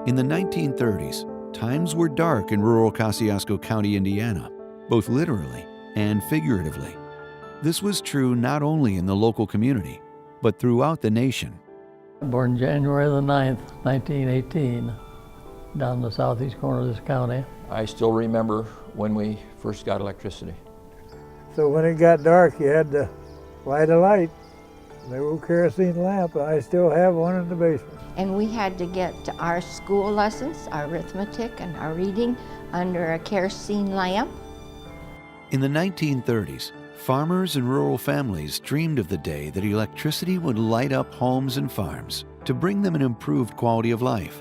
In the 1930s, times were dark in rural Kosciusko County, Indiana, both literally and figuratively. This was true not only in the local community, but throughout the nation. Born January the 9th, 1918, down the southeast corner of this county. I still remember when we first got electricity. So when it got dark, you had to light a light. There was a kerosene lamp. I still have one in the basement. And we had to get our school lessons, our arithmetic and our reading under a kerosene lamp. In the 1930s, farmers and rural families dreamed of the day that electricity would light up homes and farms to bring them an improved quality of life.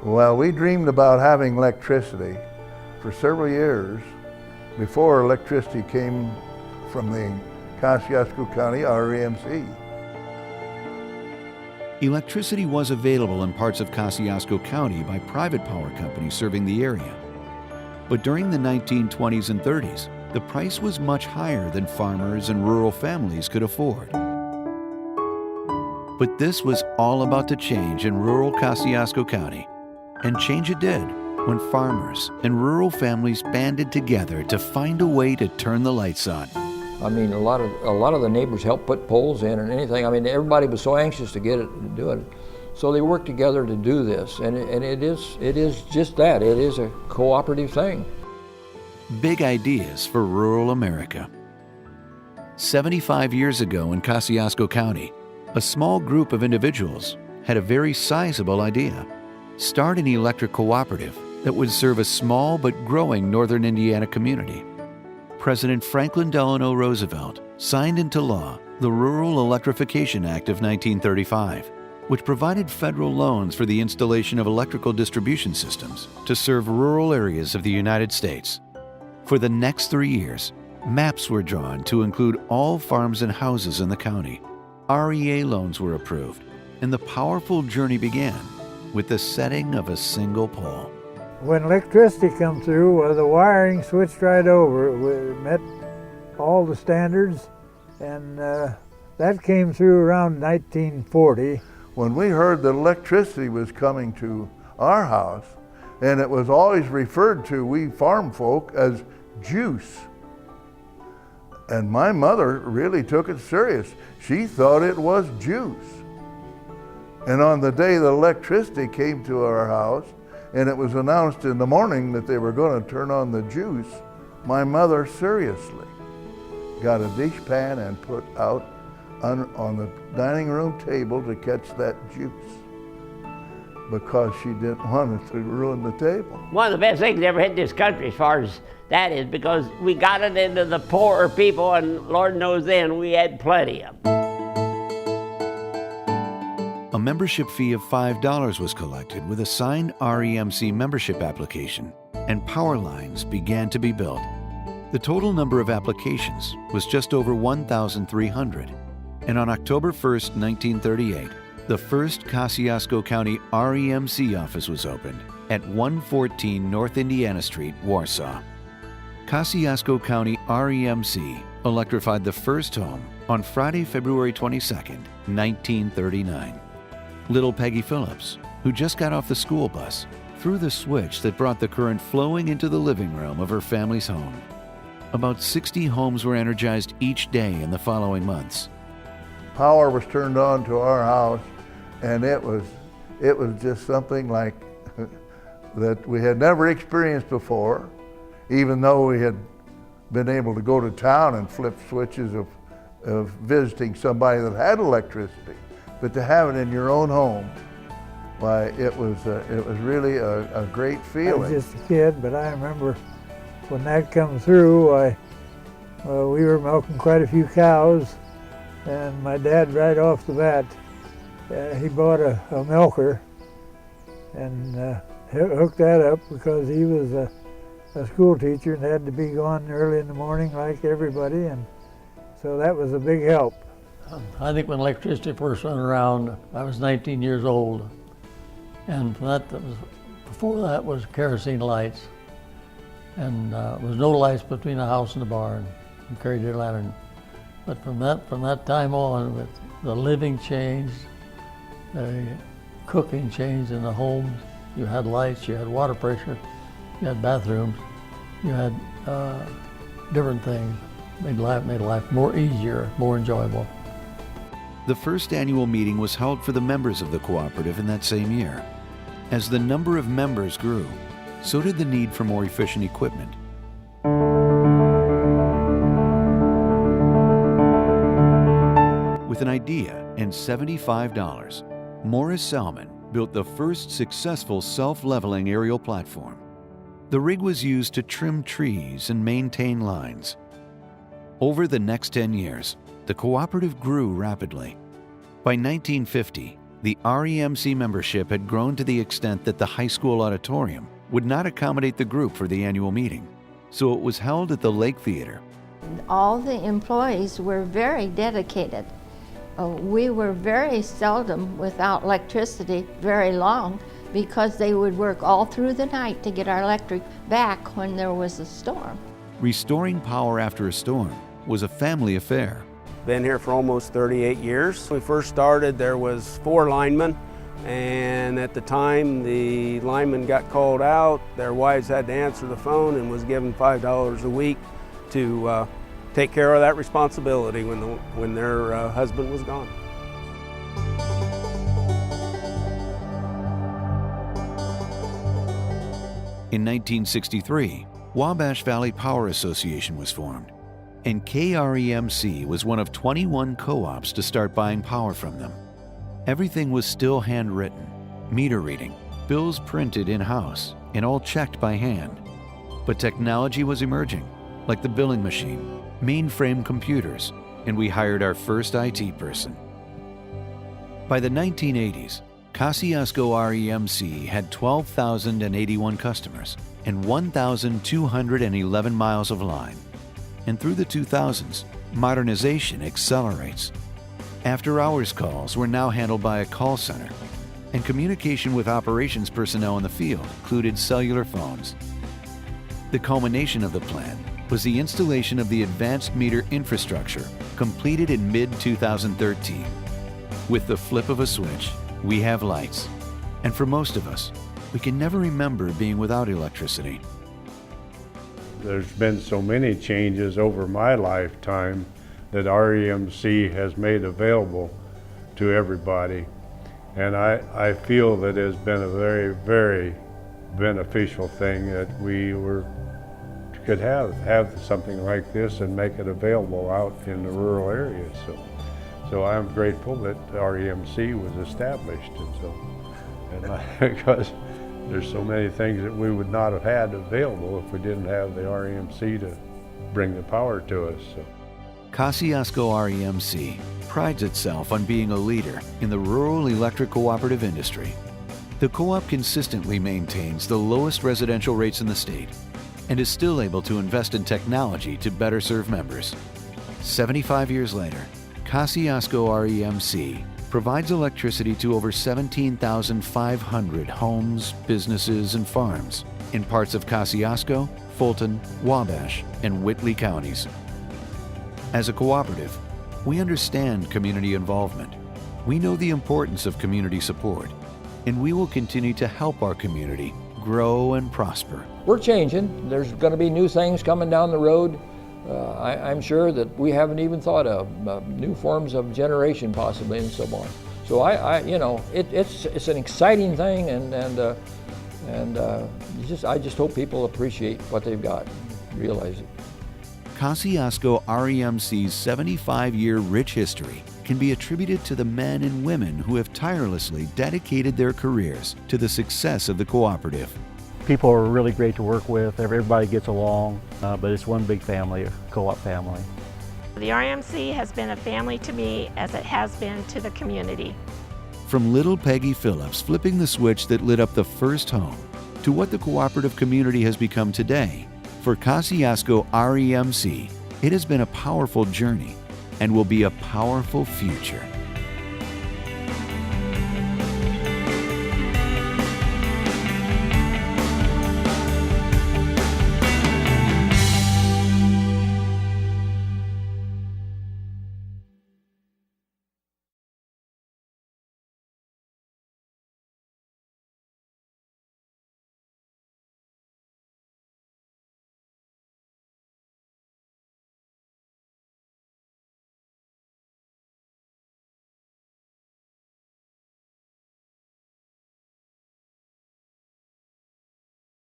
Well, we dreamed about having electricity for several years before electricity came from the Kosciusko County REMC. Electricity was available in parts of Kosciusko County by private power companies serving the area. But during the 1920s and 30s, the price was much higher than farmers and rural families could afford. But this was all about to change in rural Kosciusko County. And change it did when farmers and rural families banded together to find a way to turn the lights on. I mean, a lot of the neighbors helped put poles in and anything. I mean, everybody was so anxious to get it and do it. So they worked together to do this, and it is just that. It is a cooperative thing. Big ideas for rural America. 75 years ago in Kosciusko County, a small group of individuals had a very sizable idea: start an electric cooperative that would serve a small but growing northern Indiana community. President Franklin Delano Roosevelt signed into law the Rural Electrification Act of 1935, which provided federal loans for the installation of electrical distribution systems to serve rural areas of the United States. For the next 3 years, maps were drawn to include all farms and houses in the county. REA loans were approved, and the powerful journey began with the setting of a single pole. When electricity come through, the wiring switched right over. It met all the standards, and that came through around 1940. When we heard that electricity was coming to our house, and it was always referred to, we farm folk, as juice. And my mother really took it serious. She thought it was juice. And on the day that electricity came to our house, and it was announced in the morning that they were going to turn on the juice, my mother seriously got a dish pan and put out on the dining room table to catch that juice, because she didn't want it to ruin the table. One of the best things that ever hit this country as far as that is, because we got it into the poorer people, and Lord knows then we had plenty of them. A membership fee of $5 was collected with a signed REMC membership application, and power lines began to be built. The total number of applications was just over 1,300, and on October 1st, 1938, the first Kosciusko County REMC office was opened at 114 North Indiana Street, Warsaw. Kosciusko County REMC electrified the first home on Friday, February 22nd, 1939. Little Peggy Phillips, who just got off the school bus, threw the switch that brought the current flowing into the living room of her family's home. About 60 homes were energized each day in the following months. Power was turned on to our house, and it was just something like that we had never experienced before, even though we had been able to go to town and flip switches of visiting somebody that had electricity. But to have it in your own home, why, it was really a great feeling. I was just a kid, but I remember when that come through, we were milking quite a few cows, and my dad, right off the bat, he bought a milker and hooked that up, because he was a school teacher and had to be gone early in the morning like everybody, and so that was a big help. I think when electricity first went around, I was 19 years old, and before that was kerosene lights, and there was no lights between the house and the barn. You carried your lantern. But from that time on, the living changed, the cooking changed in the homes, You had lights, you had water pressure, you had bathrooms, you had different things. Made life more easier, more enjoyable. The first annual meeting was held for the members of the cooperative in that same year. As the number of members grew, so did the need for more efficient equipment. With an idea and $75, Morris Salmon built the first successful self-leveling aerial platform. The rig was used to trim trees and maintain lines. Over the next 10 years, the cooperative grew rapidly. By 1950, the REMC membership had grown to the extent that the high school auditorium would not accommodate the group for the annual meeting, so it was held at the Lake Theater. All the employees were very dedicated. We were very seldom without electricity very long because they would work all through the night to get our electric back when there was a storm. Restoring power after a storm was a family affair. Been here for almost 38 years. When we first started, there was 4 linemen, and at the time the linemen got called out, their wives had to answer the phone and was given $5 a week to take care of that responsibility when their husband was gone. In 1963, Wabash Valley Power Association was formed, and KREMC was one of 21 co-ops to start buying power from them. Everything was still handwritten, meter reading, bills printed in-house, and all checked by hand. But technology was emerging, like the billing machine, mainframe computers, and we hired our first IT person. By the 1980s, Kosciusko REMC had 12,081 customers and 1,211 miles of line. And through the 2000s, modernization accelerates. After-hours calls were now handled by a call center, and communication with operations personnel in the field included cellular phones. The culmination of the plan was the installation of the advanced meter infrastructure, completed in mid-2013. With the flip of a switch, we have lights. And for most of us, we can never remember being without electricity. There's been so many changes over my lifetime that REMC has made available to everybody. And I feel that it has been a very, very beneficial thing that we could have something like this and make it available out in the rural areas. So I'm grateful that REMC was established, because there's so many things that we would not have had available if we didn't have the REMC to bring the power to us. So. Kosciusko REMC prides itself on being a leader in the rural electric cooperative industry. The co-op consistently maintains the lowest residential rates in the state and is still able to invest in technology to better serve members. 75 years later, Kosciusko REMC provides electricity to over 17,500 homes, businesses, and farms in parts of Kosciusko, Fulton, Wabash, and Whitley counties. As a cooperative, we understand community involvement. We know the importance of community support, and we will continue to help our community grow and prosper. We're changing. There's going to be new things coming down the road. I'm sure that we haven't even thought of new forms of generation possibly and so on. So it's an exciting thing, and I just hope people appreciate what they've got, realize it. Kosciusko REMC's 75-year rich history can be attributed to the men and women who have tirelessly dedicated their careers to the success of the cooperative. People are really great to work with. Everybody gets along, but it's one big family, a co-op family. The REMC has been a family to me as it has been to the community. From little Peggy Phillips flipping the switch that lit up the first home to what the cooperative community has become today, for Kosciusko REMC, it has been a powerful journey and will be a powerful future.